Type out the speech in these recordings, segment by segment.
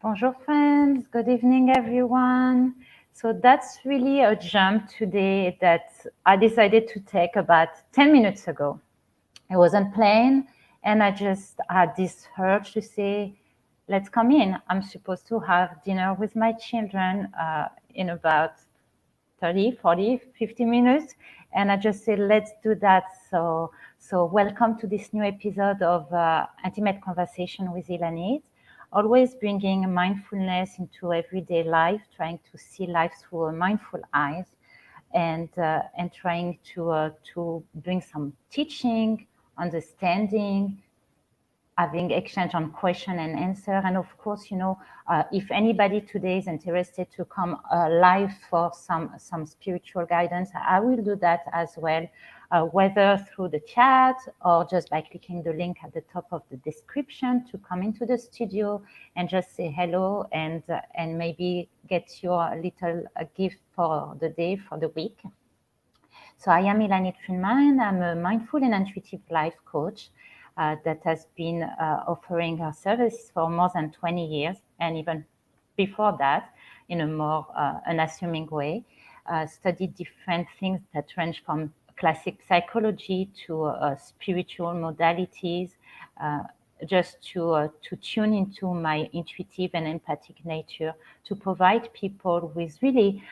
Bonjour friends, good evening everyone. So that's really a jump today that I decided to take about 10 minutes ago. I wasn't playing and I just had this urge to say, let's come in. I'm supposed to have dinner with my children in about 30, 40, 50 minutes. And I just said, let's do that. So welcome to this new episode of Intimate Conversation with Ilanit. Always bringing mindfulness into everyday life, trying to see life through a mindful eyes, and trying to bring some teaching, understanding, having exchange on question and answer. And of course, if anybody today is interested to come live for some spiritual guidance, I will do that as well, whether through the chat or just by clicking the link at the top of the description to come into the studio and just say hello and maybe get your little gift for the day, for the week. So I am Ilanit. I'm a mindful and intuitive life coach that has been offering her services for more than 20 years, and even before that, in a more unassuming way. Studied different things that range from classic psychology to spiritual modalities, just to tune into my intuitive and empathic nature, to provide people with really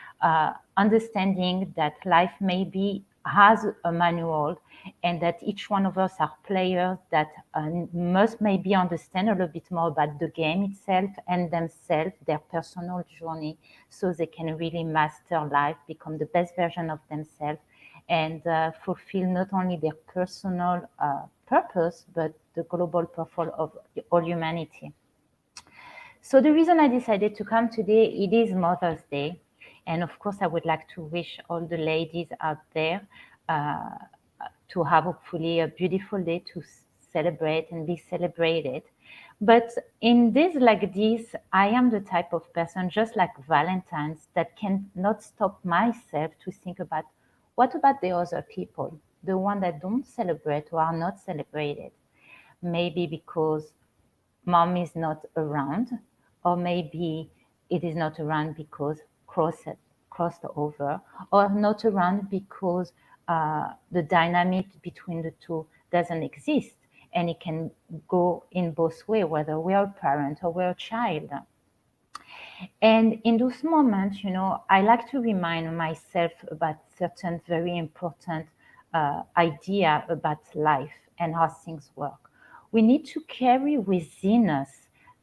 understanding that life maybe has a manual and that each one of us are players that must maybe understand a little bit more about the game itself and themselves, their personal journey, so they can really master life, become the best version of themselves, and fulfill not only their personal purpose, but the global purpose of all humanity. So the reason I decided to come today, it is Mother's Day. And of course, I would like to wish all the ladies out there uh, to have hopefully a beautiful day to celebrate and be celebrated. But in days like this, I am the type of person, just like Valentine's, that cannot stop myself to think about what about the other people, the one that don't celebrate or are not celebrated. Maybe because mom is not around, or maybe it is not around because crossed over, or not around because the dynamic between the two doesn't exist, and it can go in both ways, whether we are a parent or we're a child. And in those moments, I like to remind myself about certain very important idea about life and how things work. We need to carry within us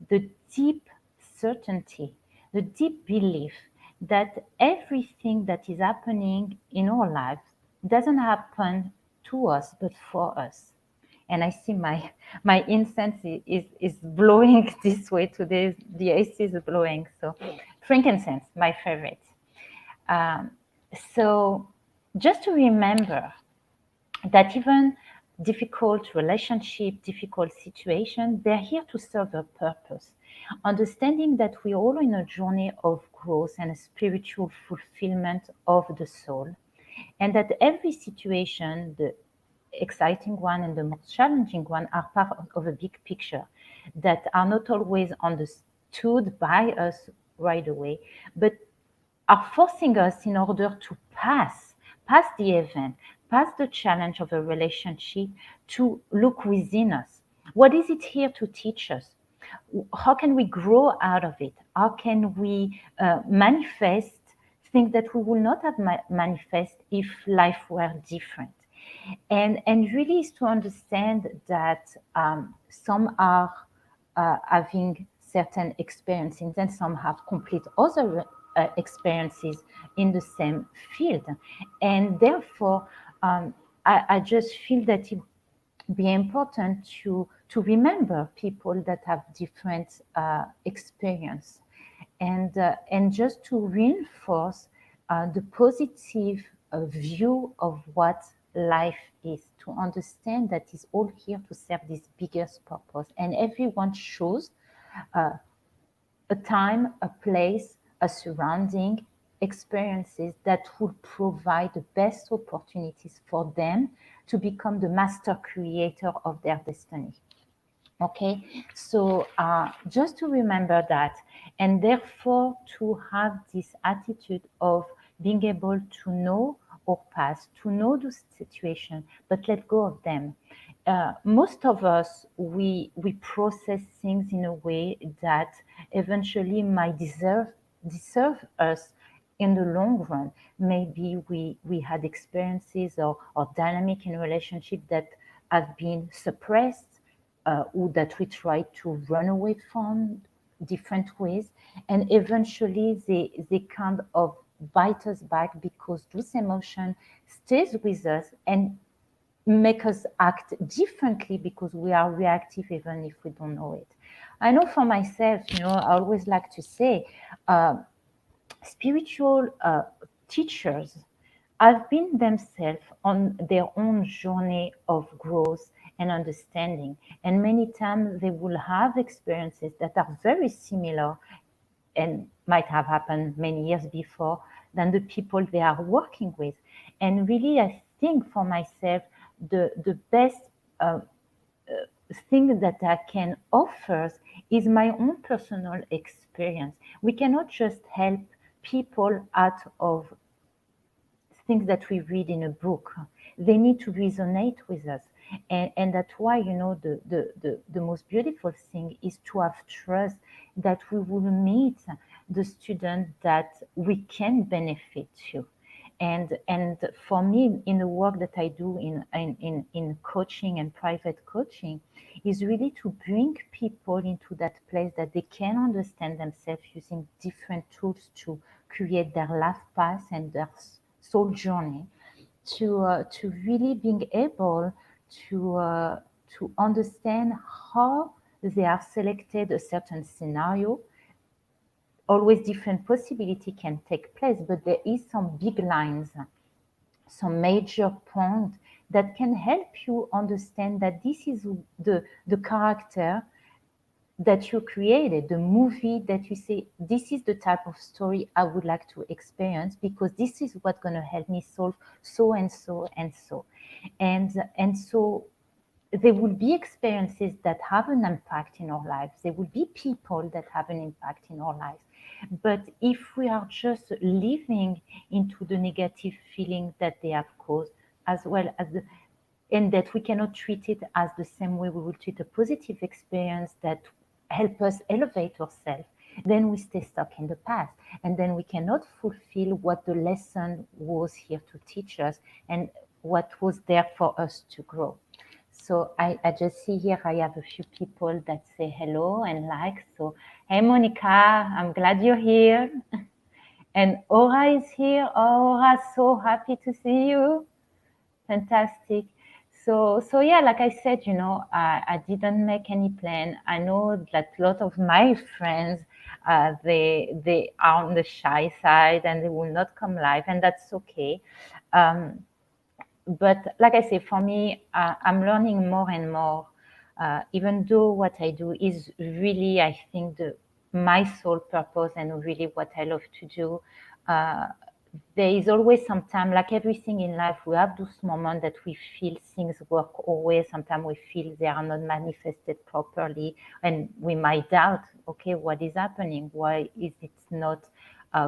the deep certainty, the deep belief that everything that is happening in our lives doesn't happen to us, but for us. And I see my incense is blowing this way today. The AC is blowing. So frankincense, my favorite. Um, so just to remember that even difficult relationship, difficult situation, they're here to serve a purpose. Understanding that we're all in a journey of growth and a spiritual fulfillment of the soul, and that every situation, the exciting one and the most challenging one, are part of a big picture that are not always understood by us right away, but are forcing us in order to pass the event, pass the challenge of a relationship, to look within us. What is it here to teach us? How can we grow out of it? How can we manifest things that we will not have manifest if life were different? And really is to understand that some are having certain experiences and some have complete other experiences in the same field, and therefore I just feel that it be important to remember people that have different experience, and just to reinforce the positive view of what life is, to understand that is all here to serve this biggest purpose, and everyone shows uh, a time, a place, a surrounding, experiences that will provide the best opportunities for them to become the master creator of their destiny. Okay, so just to remember that, and therefore to have this attitude of being able to know our past, to know the situation, but let go of them. Most of us, we process things in a way that eventually might deserve us in the long run. Maybe we had experiences or dynamic in relationship that have been suppressed, or that we try to run away from different ways, and eventually they kind of bite us back because this emotion stays with us and make us act differently because we are reactive even if we don't know it. I know for myself, I always like to say, uh, spiritual teachers have been themselves on their own journey of growth and understanding. And many times they will have experiences that are very similar and might have happened many years before than the people they are working with. And really, I think for myself, the best uh, thing that I can offer is my own personal experience. We cannot just help people out of things that we read in a book. They need to resonate with us. And that's why, the most beautiful thing is to have trust that we will meet the student that we can benefit to. And for me, in the work that I do in coaching and private coaching, is really to bring people into that place that they can understand themselves using different tools to create their life path and their soul journey, to really being able to understand how they are selected a certain scenario. Always different possibility can take place, but there is some big lines, some major point that can help you understand that this is the character that you created, the movie that you say, this is the type of story I would like to experience because this is what's going to help me solve so and so and so. And so there will be experiences that have an impact in our lives. There will be people that have an impact in our lives. But if we are just living into the negative feeling that they have caused, as well as and that we cannot treat it as the same way we would treat a positive experience that help us elevate ourselves, then we stay stuck in the past, and then we cannot fulfill what the lesson was here to teach us and what was there for us to grow. So I just see here I have a few people that say hello and like. So, hey Monica, I'm glad you're here. And Aura is here. Oh, Aura, so happy to see you. Fantastic. So yeah, like I said, I didn't make any plan. I know that a lot of my friends, they are on the shy side and they will not come live, and that's okay. Um, but like I say, for me, I'm learning more and more. Even though what I do is really, I think, my sole purpose and really what I love to do. Uh, there is always some time, like everything in life, we have those moments that we feel things work always. Sometimes we feel they are not manifested properly, and we might doubt, okay, what is happening? Why is it not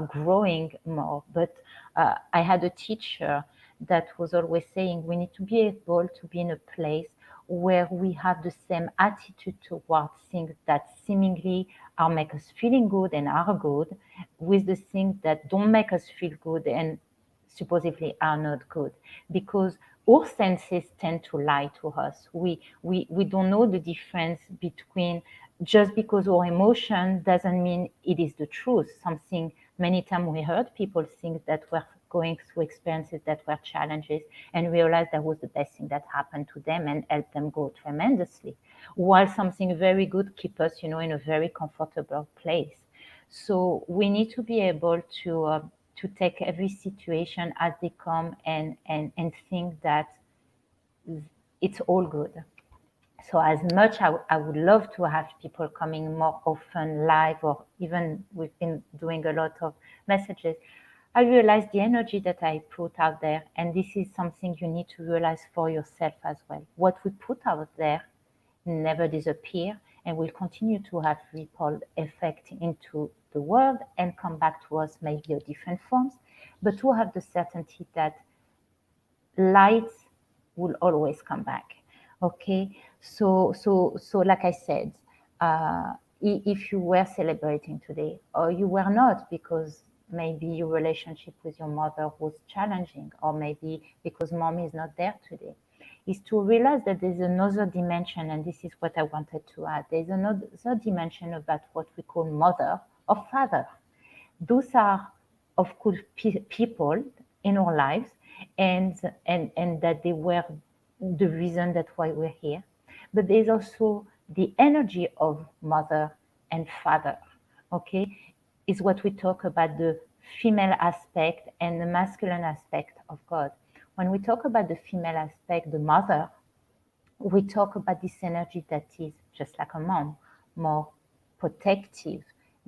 growing more? But I had a teacher that was always saying we need to be able to be in a place where we have the same attitude towards things that seemingly are make us feeling good and are good, with the things that don't make us feel good and supposedly are not good, because our senses tend to lie to us. We don't know the difference between, just because our emotion doesn't mean it is the truth. Something, many times we heard people think that we're going through experiences that were challenges and realize that was the best thing that happened to them and helped them grow tremendously, while something very good keep us, in a very comfortable place. So we need to be able to take every situation as they come, and think that it's all good. So as much I would love to have people coming more often live, or even we've been doing a lot of messages, I realize the energy that I put out there, and this is something you need to realize for yourself as well. What we put out there never disappear and will continue to have ripple effect into the world and come back to us maybe in different forms, but to have the certainty that light will always come back. Okay, so like I said, if you were celebrating today or you were not because maybe your relationship with your mother was challenging, or maybe because mom is not there today, is to realize that there's another dimension, and this is what I wanted to add. There's another dimension about what we call mother or father. Those are, of course, people in our lives, and that they were the reason that why we're here. But there's also the energy of mother and father. Okay, is what we talk about, the female aspect and the masculine aspect of God. When we talk about the female aspect, the mother, we talk about this energy that is just like a mom, more protective,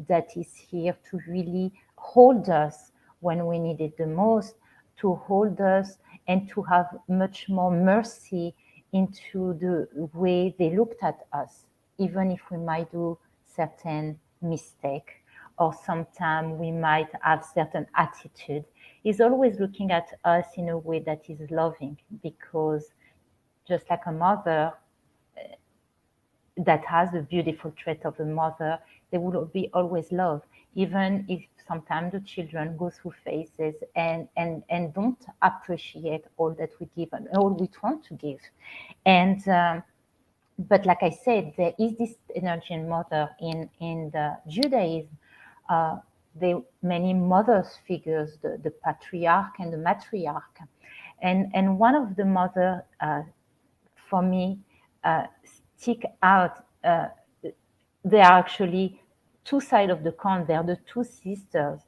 that is here to really hold us when we need it the most, to hold us and to have much more mercy into the way they looked at us, even if we might do certain mistake or sometimes we might have certain attitude. Is always looking at us in a way that is loving, because just like a mother that has the beautiful trait of a mother, there will be always love, even if sometimes the children go through phases and don't appreciate all that we give and all we want to give. And but like I said, there is this energy in mother in the Judaism. There many mothers figures, the patriarch and the matriarch, and one of the mother for me stick out. They are actually two sides of the coin. They are the two sisters,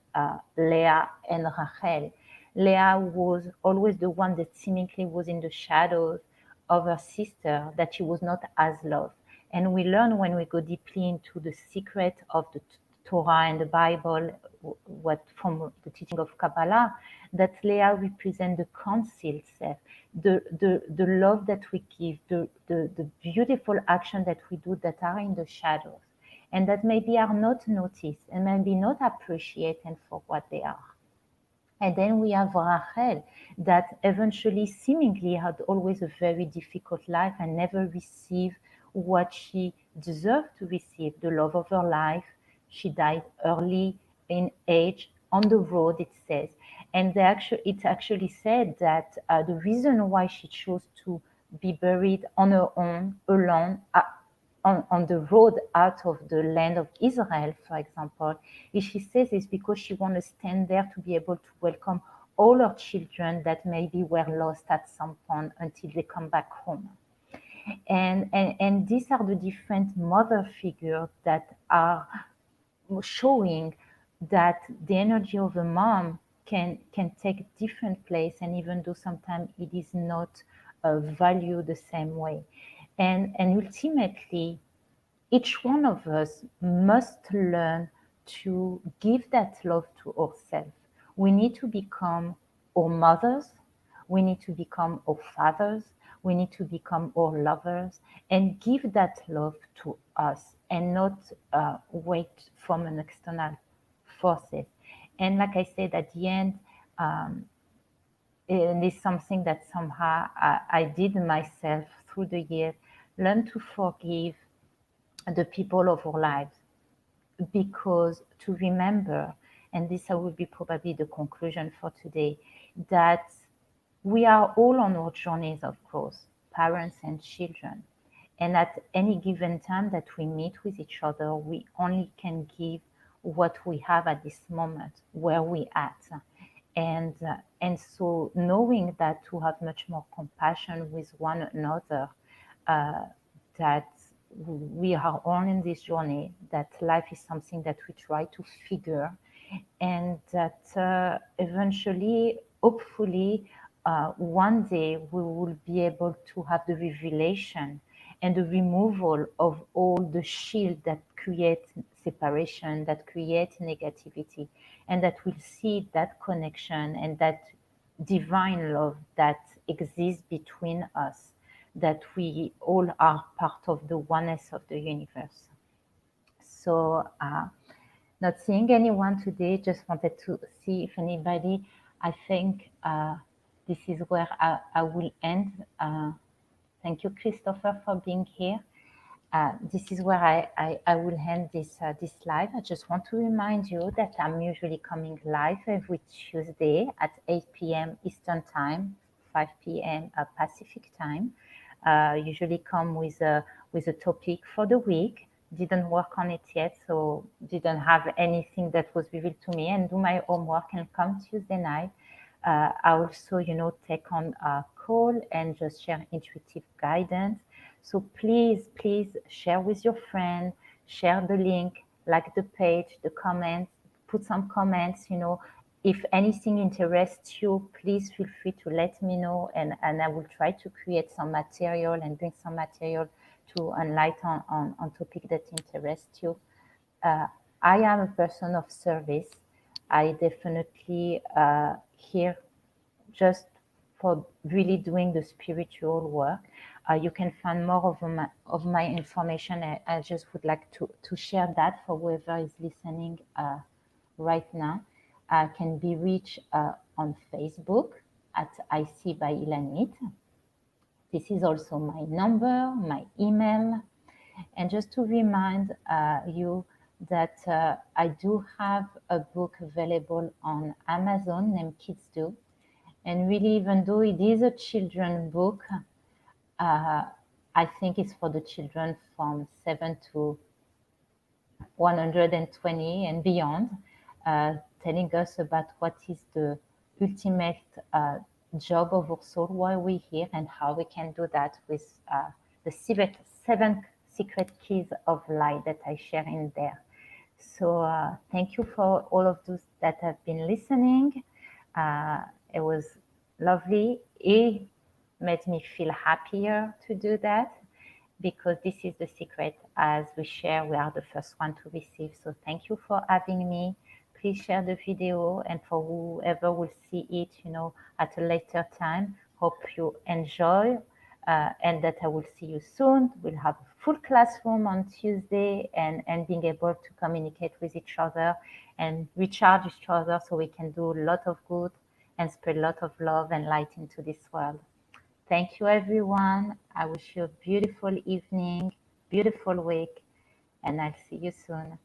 Leah and Rachel. Leah was always the one that seemingly was in the shadows of her sister, that she was not as loved. And we learn when we go deeply into the secret of the Torah and the Bible, what from the teaching of Kabbalah, that Leah represents the concealed self, the love that we give, the beautiful action that we do that are in the shadows, and that maybe are not noticed and maybe not appreciated for what they are. And then we have Rachel, that eventually seemingly had always a very difficult life and never received what she deserved to receive, the love of her life. She died early in age on the road, it says. And it actually said that the reason why she chose to be buried on her own, alone, on the road out of the land of Israel, for example, is she says is because she wants to stand there to be able to welcome all her children that maybe were lost at some point until they come back home. And these are the different mother figures that are showing that the energy of a mom can take different place, and even though sometimes it is not valued the same way. And ultimately, each one of us must learn to give that love to ourselves. We need to become our mothers, we need to become our fathers, we need to become our lovers and give that love to us and not wait from an external forces. And like I said at the end, it is something that somehow I did myself through the years, learn to forgive the people of our lives, because to remember, and this will be probably the conclusion for today, that we are all on our journeys of growth, parents and children. And at any given time that we meet with each other, we only can give what we have at this moment, where we at. And so knowing that, to have much more compassion with one another, that we are all in this journey, that life is something that we try to figure, and that eventually, hopefully, one day we will be able to have the revelation and the removal of all the shield that create separation, that create negativity, and that we'll see that connection and that divine love that exists between us, that we all are part of the oneness of the universe. So, not seeing anyone today, just wanted to see if anybody, I think this is where I will end. Thank you, Christopher, for being here. This is where I will end this live. I just want to remind you that I'm usually coming live every Tuesday at 8 p.m. Eastern Time, 5 p.m. Pacific Time. Usually come with a topic for the week. Didn't work on it yet, so didn't have anything that was revealed to me, and do my homework and come Tuesday night. I also, take on a call and just share intuitive guidance. So please share with your friend, share the link, like the page, the comments, put some comments, if anything interests you, please feel free to let me know, and I will try to create some material and bring some material to enlighten on topic that interests you. I am a person of service. I definitely here just for really doing the spiritual work. You can find more of my information. I just would like to share that for whoever is listening right now. I can be reached on Facebook at IC by Ilanit. This is also my number, my email. And just to remind you that I do have a book available on Amazon named Kids Do. And really, even though it is a children's book, I think it's for the children from 7 to 120 and beyond, telling us about what is the ultimate job of our soul, why we're here, and how we can do that with the seven secret keys of light that I share in there. So thank you for all of those that have been listening. It was lovely. It made me feel happier to do that, because this is the secret. As we share, we are the first one to receive. So thank you for having me. Please share the video, and for whoever will see it, at a later time, hope you enjoy, and that I will see you soon. We'll have a full classroom on Tuesday, and being able to communicate with each other and recharge each other, so we can do a lot of good and spread a lot of love and light into this world. Thank you, everyone. I wish you a beautiful evening, beautiful week, and I'll see you soon.